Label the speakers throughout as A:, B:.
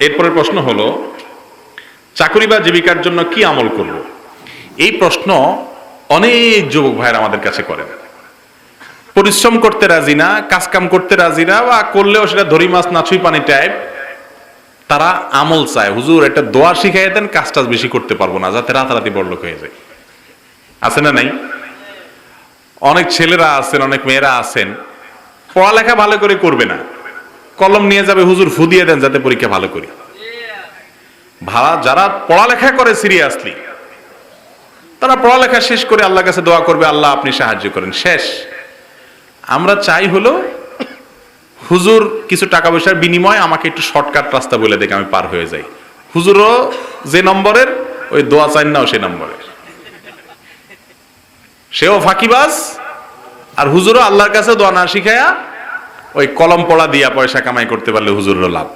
A: এরপরের প্রশ্ন হলো, চাকরি বা জীবিকার জন্য কি আমল করব? এই প্রশ্ন অনেক যুবক ভাইয়েরা আমাদের কাছে করেন। পরিশ্রম করতে রাজি না, কাজকাম করতে রাজি না, বা করলেও সেটা ধরি মাছ নাছুই পানি টাইপ। তারা আমল চায়, হুজুর একটা দোয়া শিখাই দেন, কাজ টাজ বেশি করতে পারবো না, যাতে রাতারাতি বড়লোক হয়ে যায়। আছে না নাই? অনেক ছেলেরা আছেন, অনেক মেয়েরা আছেন, পড়ালেখা ভালো করে করবে না, কলম নিয়ে যাবে, হুজুর ফু দিয়ে দেন যাতে পরীক্ষা ভালো করি। যারা পড়ালেখা করে সিরিয়াসলি, তারা পড়ালেখা শেষ করে আল্লাহর কাছে দোয়া করবে, আল্লাহ আপনি সাহায্য করেন, শেষ। আমরা চাই হলো হুজুর কিছু টাকা পয়সার বিনিময়ে আমাকে একটু শর্টকাট রাস্তা বলে দেখে আমি পার হয়ে যাই। হুজুরও যে নম্বরের, ওই দোয়া চাই নাও সে নম্বরের, সেও ফাঁকিবাজ। আর হুজুরও আল্লাহর কাছে দোয়া না শিখায়া ওই কলম পড়া দিয়া পয়সা কামাই করতে পারলে হুজুরেরও লাভ।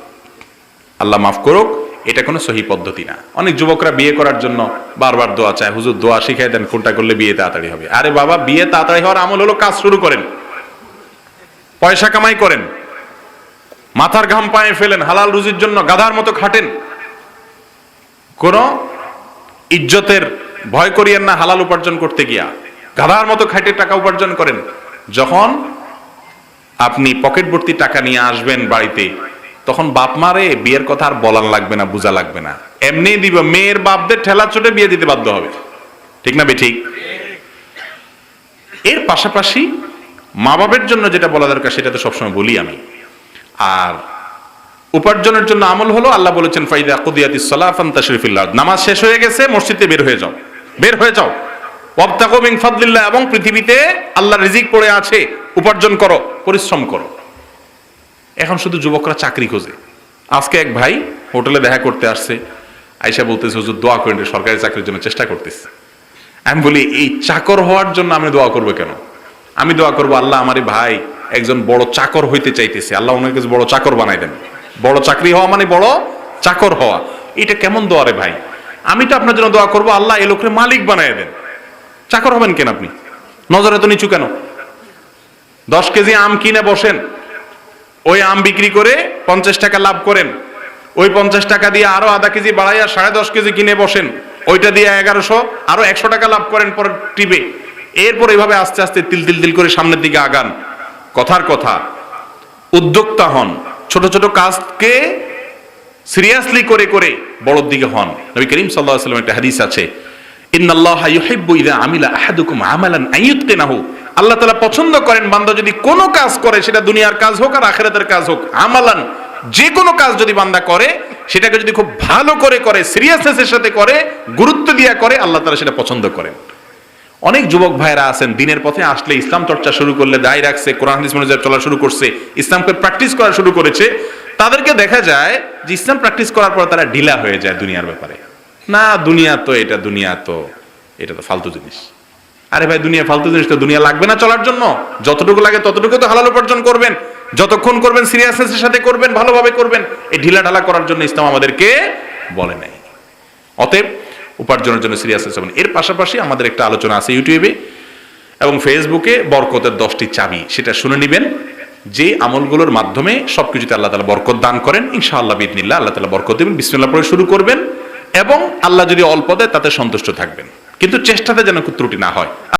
A: আল্লাহ মাফ করুক, এটা কোনো সহি পদ্ধতি না। অনেক যুবকরা বিয়ে করার জন্য বারবার দোয়া চায়, হুজুর দোয়া শিখাই দেন কোনটা করলে বিয়ে তাড়াতাড়ি হবে। আরে বাবা, বিয়ে তাড়াতাড়ি হওয়ার আমল হলো কাজ শুরু করেন, পয়সা কামাই করেন, মাথার ঘাম পায়ে ফেলেন, হালাল রুজির জন্য গাধার মতো খাটেন। কোন ইজ্জতের ভয় করিয়েন না হালাল উপার্জন করতে গিয়া, গাধার মতো খাটে টাকা উপার্জন করেন। যখন আপনি পকেট ভর্তি টাকা নিয়ে আসবেন বাড়িতে, তখন বাপ মারে বিয়ের কথা আর বলার লাগবে না, বোঝা লাগবে না, এমনি দিব। মেয়ের বাপদের ঠেলা চোটে বিয়ে দিতে বাধ্য হবে, ঠিক না বেঠিক? এর পাশাপাশি মা বাবার জন্য যেটা বলা দরকার সেটা তো সবসময় বলি আমি। আর উপার্জনের জন্য আমল হলো, আল্লাহ বলেছেন ফাইদা কুদিয়াতিস সালাহ ফান্তাশিরু ফিল আরদ, নামাজ শেষ হয়ে গেছে, মসজিদে বের হয়ে যাও, বের হয়ে যাও। ওয়াবতাগু মিন ফাদলিল্লাহ, এবং পৃথিবীতে আল্লাহর রিজিক পড়ে আছে, উপার্জন করো, পরিশ্রম করো। এখন শুধু যুবকরা চাকরি খোঁজে। আজকে এক ভাই হোটেলে দেখা করতে আসছে, আয়েশা বলতেছে হুজুর দোয়া করেন, সরকারি চাকরির জন্য চেষ্টা করতেছে। আমি বলি এই চাকর হওয়ার জন্য আমি দোয়া করবো কেন? আমি দোয়া করবো আল্লাহ আমার ভাই একজন বড় চাকর হইতে চাইতেছে, আল্লাহ ওনাকে বড় চাকর বানাই দেন। বড় চাকরি হওয়া মানে বড় চাকর হওয়া, এটা কেমন দোয়া রে ভাই? আমি তো আপনার জন্য দোয়া করবো আল্লাহ এ লোকের মালিক বানাই দেন। চাকর হবেন কেন আপনি? নজরে তো নিচু কেন? 10 কেজি আম কিনে বসেন, ওই আম বিক্রি করে 50 টাকা লাভ করেন, ওই 50 টাকা দিয়ে আরো আধা কেজি বাড়াইয়া 10.5 কেজি কিনে বসেন, ওইটা দিয়ে 1100, আরো 100 টাকা লাভ করেন পর টিপে। এরপর এইভাবে আস্তে আস্তে তিল তিল তিল করে সামনের দিকে আগান। কথার কথা, উদ্যোক্তা হন, ছোট ছোট কাজকে সিরিয়াসলি করে করে বড়র দিকে হন। নবী করিম সাল্লাল্লাহু আলাইহি ওয়াসাল্লাম একটা হাদিস আছে, ইন্নাল্লাহা ইউহিব্বু ইযা আমিলা আহাদুকুম আমালান আইয়ুতকিনাহু, আল্লাহ তাআলা পছন্দ করেন বান্দা যদি কোনো কাজ করে, সেটা দুনিয়ার কাজ হোক আর আখিরাতের কাজ হোক, আমালান যে কোনো কাজ যদি বান্দা করে, সেটাকে যদি খুব ভালো করে করে, সিরিয়াসনেসের সাথে করে, গুরুত্ব দিয়ে করে, আল্লাহ তাআলা সেটা পছন্দ করেন। অনেক যুবক ভাইরা আছেন দিনের পথে আসলে, ইসলাম চর্চা শুরু করলে, দায় রাখছে, কোরআন হাদিস অনুযায়ী চলা শুরু করছে, ইসলামকে প্র্যাকটিস করা শুরু করেছে, তাদেরকে দেখা যায় যে ইসলাম প্র্যাকটিস করার পর তারা ঢিলা হয়ে যায় দুনিয়ার ব্যাপারে। না দুনিয়া তো এটা, দুনিয়া তো এটা তো ফালতু জিনিস। আরে ভাই দুনিয়া ফালতু জিনিস তো, দুনিয়া লাগবে না চলার জন্য? যতটুকু লাগে ততটুকু তো হালাল উপার্জন করবেন, যতক্ষণ করবেন সিরিয়াসনেসের সাথে করবেন, ভালোভাবে করবেন। এই ঢিলা ঢালা করার জন্য ইসলাম আমাদেরকে বলে নাই। অতএব উপার্জনের জন্য সিরিয়াসনেস হবেন। এর পাশাপাশি আমাদের একটা আলোচনা আছে ইউটিউবে এবং ফেসবুকে, বরকতের 10টি চাবি, সেটা শুনে নেবেন। যে আমলগুলোর মাধ্যমে সবকিছুতে আল্লাহ তাআলা বরকত দান করেন, ইনশাআল্লাহ বিইذনিল্লাহ আল্লাহ তাআলা বরকত দেবেন। বিসমিল্লাহ পড়ে শুরু করবেন এবং আল্লাহ যদি অল্প দেয় তাতে সন্তুষ্ট থাকবেন, কিন্তু চেষ্টাতে যেন ত্রুটি না হয়।